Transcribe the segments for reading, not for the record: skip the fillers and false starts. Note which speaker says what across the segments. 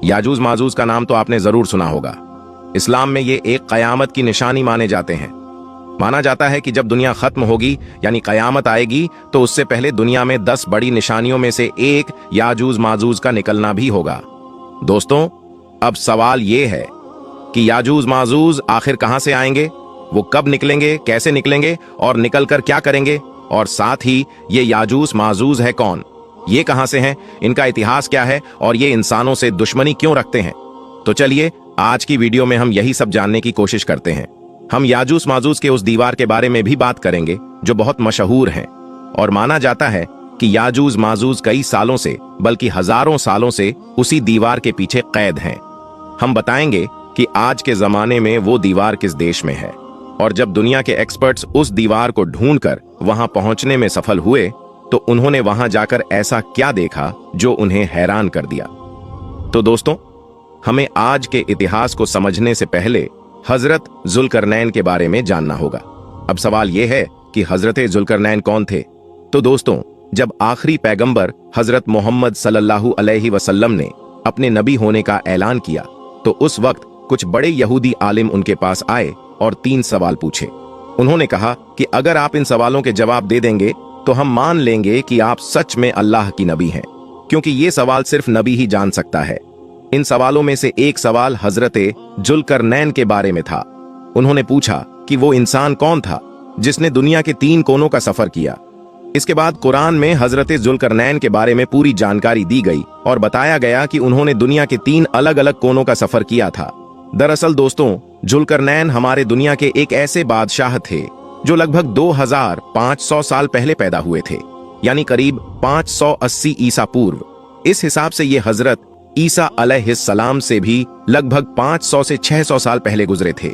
Speaker 1: याजूज माजूज का नाम तो आपने जरूर सुना होगा। इस्लाम में ये एक कयामत की निशानी माने जाते हैं। माना जाता है कि जब दुनिया खत्म होगी यानी कयामत आएगी तो उससे पहले दुनिया में 10 बड़ी निशानियों में से एक याजूज माजूज का निकलना भी होगा। दोस्तों, अब सवाल ये है कि याजूज माजूज आखिर कहां से आएंगे, वो कब निकलेंगे, कैसे निकलेंगे और निकलकर क्या करेंगे, और साथ ही ये याजूज माजूज है कौन, ये कहां से हैं, इनका इतिहास क्या है और ये इंसानों से दुश्मनी क्यों रखते हैं। तो चलिए आज की वीडियो में हम यही सब जानने की कोशिश करते हैं। हम याजूज माजूज के उस दीवार के बारे में भी बात करेंगे जो बहुत मशहूर है और माना जाता है कि याजूज माजूज कई सालों से बल्कि हजारों सालों से उसी दीवार के पीछे कैद हैं। हम बताएंगे कि आज के जमाने में वो दीवार किस देश में है और जब दुनिया के एक्सपर्ट्स उस दीवार को ढूंढकर वहां पहुंचने में सफल हुए तो उन्होंने वहां जाकर ऐसा क्या देखा जो उन्हें हैरान कर दिया। तो दोस्तों, हमें आज के इतिहास को समझने से पहले हजरत जुल्करनैन के बारे में जानना होगा। अब सवाल यह है कि हजरत जुल्करनैन कौन थे। तो दोस्तों, जब आखिरी पैगंबर हजरत मोहम्मद सल्लल्लाहु अलैहि वसल्लम ने अपने नबी होने का ऐलान किया तो उस वक्त कुछ बड़े यहूदी आलिम उनके पास आए और 3 सवाल पूछे। उन्होंने कहा कि अगर आप इन सवालों के जवाब दे देंगे तो हम मान लेंगे कि आप सच में अल्लाह की नबी हैं, क्योंकि ये सवाल सिर्फ नबी ही जान सकता है। इन सवालों में से एक सवाल हजरत जुल्करनैन के बारे में था। उन्होंने पूछा कि वो इंसान कौन था जिसने दुनिया के 3 कोनों का सफर किया। इसके बाद कुरान में हजरत जुल्करनैन के बारे में पूरी जानकारी दी गई और बताया गया कि उन्होंने दुनिया के 3 अलग अलग कोनों का सफर किया था। दरअसल दोस्तों, जुल्करनैन हमारे दुनिया के एक ऐसे बादशाह थे जो लगभग 2500 साल पहले पैदा हुए थे, यानी करीब 580 ईसा पूर्व। इस हिसाब से ये हजरत ईसा अलैहिस्सलाम से भी लगभग 500 से 600 साल पहले गुजरे थे।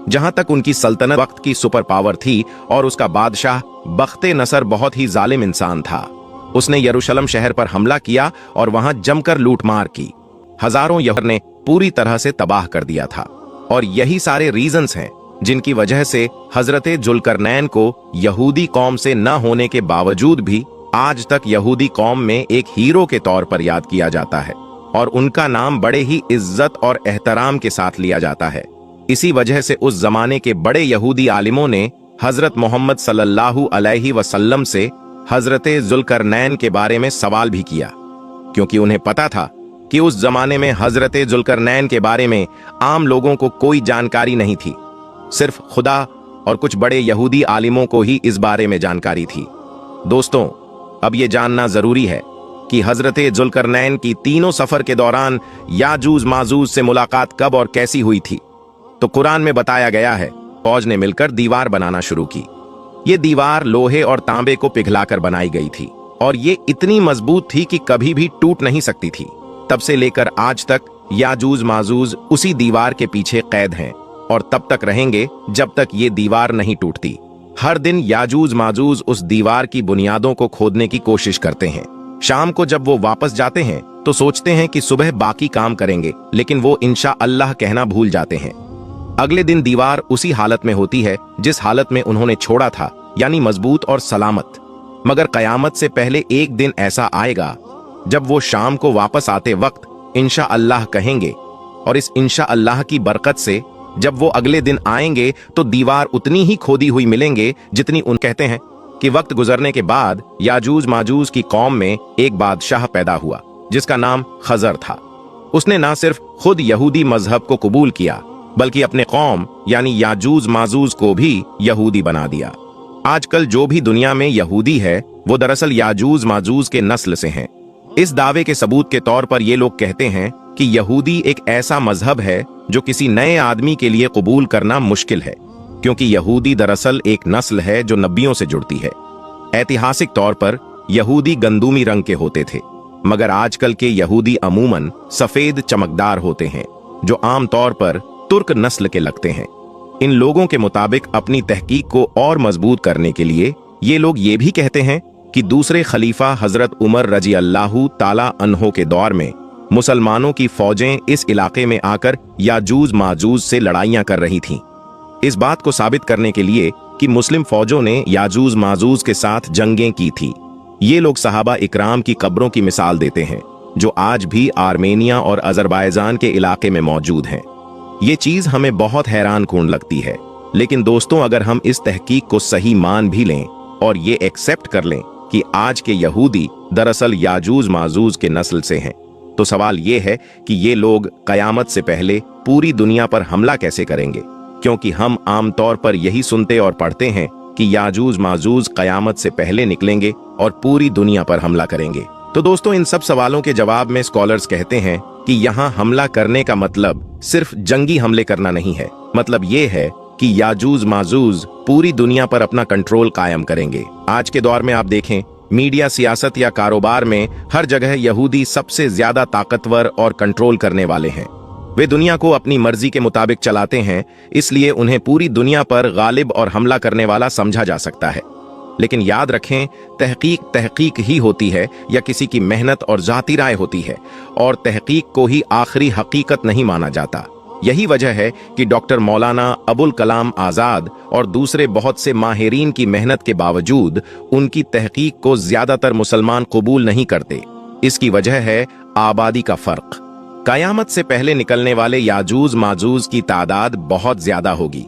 Speaker 1: जहां तक उनकी सल्तनत वक्त की सुपर पावर थी और उसका बादशाह बख्ते नसर बहुत ही जालिम इंसान था। उसने यरूशलेम शहर पर हमला किया और वहां जमकर लूटमार की। हजारों यहूदियों ने पूरी तरह से तबाह कर दिया था और यही सारे रीजंस हैं जिनकी वजह से हजरत जुल्करनैन को यहूदी कौम से न होने के बावजूद भी आज तक यहूदी कौम में एक हीरो के तौर पर याद किया जाता है और उनका नाम बड़े ही इज्जत और एहतराम के साथ लिया जाता है। इसी वजह से उस जमाने के बड़े यहूदी आलिमों ने हजरत मोहम्मद सल्लल्लाहु अलैहि वसल्लम से हजरत जुल्करनैन के बारे में सवाल भी किया, क्योंकि उन्हें पता था कि उस जमाने में हजरत जुल्करनैन के बारे में आम लोगों को कोई जानकारी नहीं थी। सिर्फ खुदा और कुछ बड़े यहूदी आलिमों को ही इस बारे में जानकारी थी। दोस्तों, अब यह जानना जरूरी है कि हजरत जुल्करनैन की तीनों सफर के दौरान याजूज माजूज से मुलाकात कब और कैसी हुई थी। तो कुरान में बताया गया है, फौज ने मिलकर दीवार बनाना शुरू की। ये दीवार लोहे और तांबे को पिघलाकर बनाई गई थी और ये इतनी मजबूत थी कि कभी भी टूट नहीं सकती थी। तब से लेकर आज तक याजूज माजूज उसी दीवार के पीछे कैद हैं और तब तक रहेंगे जब तक ये दीवार नहीं टूटती। हर दिन याजूज माजूज उस दीवार की बुनियादों को खोदने की कोशिश करते हैं। शाम को जब वो वापस जाते हैं तो सोचते हैं कि सुबह बाकी काम करेंगे, लेकिन वो इंशा अल्लाह कहना भूल जाते हैं। अगले दिन दीवार उसी हालत में होती है जिस हालत में उन्होंने छोड़ा था, यानी मजबूत और सलामत। मगर कयामत से पहले एक दिन ऐसा आएगा जब वो शाम को वापस आते वक्त इंशा अल्लाह कहेंगे और इस इंशा अल्लाह की बरकत से जब वो अगले दिन आएंगे तो दीवार उतनी ही खोदी हुई मिलेंगे जितनी उन कहते हैं कि वक्त गुजरने के बाद याजूज माजूज की कौम में एक बादशाह पैदा हुआ जिसका नाम खजर था। उसने ना सिर्फ खुद यहूदी मजहब को कबूल किया बल्कि अपने कौम यानी याजूज माजूज को भी यहूदी बना दिया। आजकल जो भी दुनिया में यहूदी है वो दरअसल याजूज माजूज के नस्ल से हैं। इस दावे के सबूत के तौर पर ये लोग कहते हैं कि यहूदी एक ऐसा मजहब है जो किसी नए आदमी के लिए कबूल करना मुश्किल है, क्योंकि यहूदी दरअसल एक नस्ल है जो नबियों से जुड़ती है। ऐतिहासिक तौर पर यहूदी गंदूमी रंग के होते थे, मगर आजकल के यहूदी अमूमन सफेद चमकदार होते हैं जो आमतौर पर तुर्क नस्ल के लगते हैं। इन लोगों के मुताबिक अपनी तहकीक को और मजबूत करने के लिए ये लोग ये भी कहते हैं कि दूसरे खलीफा हजरत उमर रजी अल्लाहु ताला अन्हो के दौर में मुसलमानों की फौजें इस इलाके में आकर याजूज माजूज से लड़ाइयां कर रही थीं। इस बात को साबित करने के लिए कि मुस्लिम फौजों ने याजूज माजूज के साथ जंगें की थी, ये लोग सहाबा इकराम की कब्रों की मिसाल देते हैं। जो आज भी आर्मेनिया और अजरबैजान के इलाके में मौजूद हैं। ये चीज हमें बहुत हैरानकुन लगती है, लेकिन दोस्तों अगर हम इस तहकीक को सही मान भी लें और ये एक्सेप्ट कर लें कि आज के यहूदी दरअसल याजूज माजूज के नस्ल से हैं, तो सवाल ये है कि ये लोग कयामत से पहले पूरी दुनिया पर हमला कैसे करेंगे? क्योंकि हम आमतौर पर यही सुनते और पढ़ते हैं कि याजूज माजूज कयामत से पहले निकलेंगे और पूरी दुनिया पर हमला करेंगे। तो दोस्तों इन सब सवालों के जवाब में स्कॉलर्स कहते हैं कि यहाँ हमला करने का मतलब सिर्फ जंगी हमले करना नहीं है। मतलब ये है कि याजूज माजूज पूरी दुनिया पर अपना कंट्रोल कायम करेंगे। आज के दौर में आप देखें, मीडिया, सियासत या कारोबार में हर जगह यहूदी सबसे ज्यादा ताकतवर और कंट्रोल करने वाले हैं। वे दुनिया को अपनी मर्जी के मुताबिक चलाते हैं, इसलिए उन्हें पूरी दुनिया पर गालिब और हमला करने वाला समझा जा सकता है। लेकिन याद रखें, तहकीक ही होती है या किसी की मेहनत और जाती राय होती है, और तहकीक को ही आखिरी हकीकत नहीं माना जाता। यही वजह है कि डॉक्टर मौलाना अबुल कलाम आजाद और दूसरे बहुत से माहिरीन की मेहनत के बावजूद उनकी तहकीक को ज्यादातर मुसलमान कबूल नहीं करते। इसकी वजह है आबादी का फर्क। कयामत से पहले निकलने वाले याजूज माजूज की तादाद बहुत ज्यादा होगी,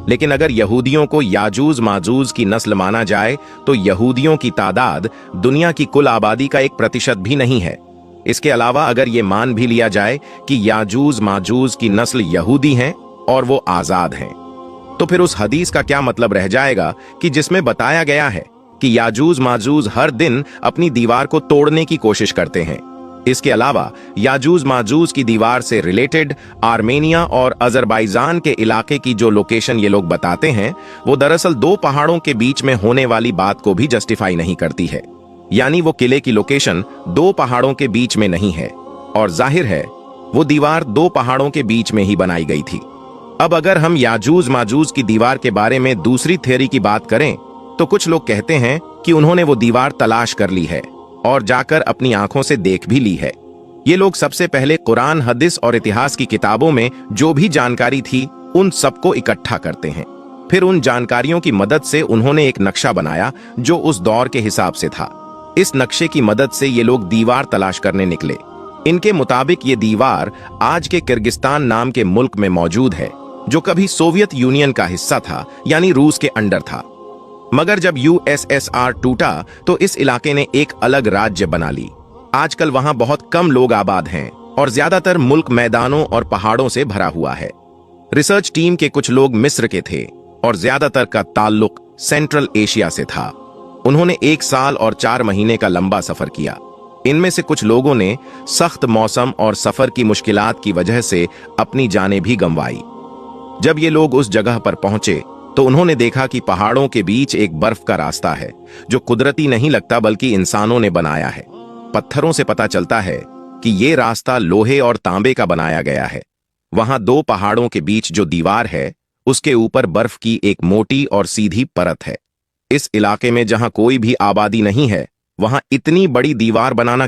Speaker 1: लेकिन अगर यहूदियों को याजूज माजूज की नस्ल माना जाए तो यहूदियों की तादाद दुनिया की कुल आबादी का 1% भी नहीं है। इसके अलावा अगर ये मान भी लिया जाए कि याजूज माजूज की नस्ल यहूदी हैं और वो आजाद हैं, तो फिर उस हदीस का क्या मतलब रह जाएगा कि जिसमें बताया गया है कि याजूज माजूज हर दिन अपनी दीवार को तोड़ने की कोशिश करते हैं। इसके अलावा याजूज माजूज की दीवार से रिलेटेड आर्मेनिया और अजरबैजान के इलाके की जो लोकेशन ये लोग बताते हैं, वो दरअसल 2 पहाड़ों के बीच में होने वाली बात को भी जस्टिफाई नहीं करती है। यानी वो किले की लोकेशन 2 पहाड़ों के बीच में नहीं है, और जाहिर है वो दीवार 2 पहाड़ों के बीच में ही बनाई गई थी। अब अगर हम याजूज माजूज की दीवार के बारे में दूसरी थ्योरी की बात करें, तो कुछ लोग कहते हैं कि उन्होंने वो दीवार तलाश कर ली है और जाकर अपनी आंखों से देख भी ली है। ये लोग सबसे पहले कुरान, हदीस और इतिहास की किताबों में जो भी जानकारी थी उन सबको इकट्ठा करते हैं। फिर उन जानकारियों की मदद से उन्होंने एक नक्शा बनाया जो उस दौर के हिसाब से था। इस नक्शे की मदद से ये लोग दीवार तलाश करने निकले। इनके मुताबिक ये दीवार आज के किर्गिस्तान नाम के मुल्क में मौजूद है, जो कभी सोवियत यूनियन का हिस्सा था, यानी रूस के अंडर था। मगर जब यूएसएसआर टूटा तो इस इलाके ने एक अलग राज्य बना ली। आजकल वहां बहुत कम लोग आबाद हैं और ज्यादातर मुल्क मैदानों और पहाड़ों से भरा हुआ है। रिसर्च टीम के कुछ लोग मिस्र के थे और ज्यादातर का ताल्लुक सेंट्रल एशिया से था। उन्होंने 1 साल और 4 महीने का लंबा सफर किया। इनमें से कुछ लोगों ने सख्त मौसम और सफर की मुश्किलात की वजह से अपनी जानें भी गंवाई। जब ये लोग उस जगह पर पहुंचे तो उन्होंने देखा कि पहाड़ों के बीच एक बर्फ का रास्ता है जो कुदरती नहीं लगता बल्कि इंसानों ने बनाया है। पत्थरों से पता चलता है कि ये रास्ता लोहे और तांबे का बनाया गया है। वहां 2 पहाड़ों के बीच जो दीवार है उसके ऊपर बर्फ की एक मोटी और सीधी परत है। इस इलाके में जहां कोई भी आबादी नहीं है, वहां इतनी बड़ी दीवार बनाना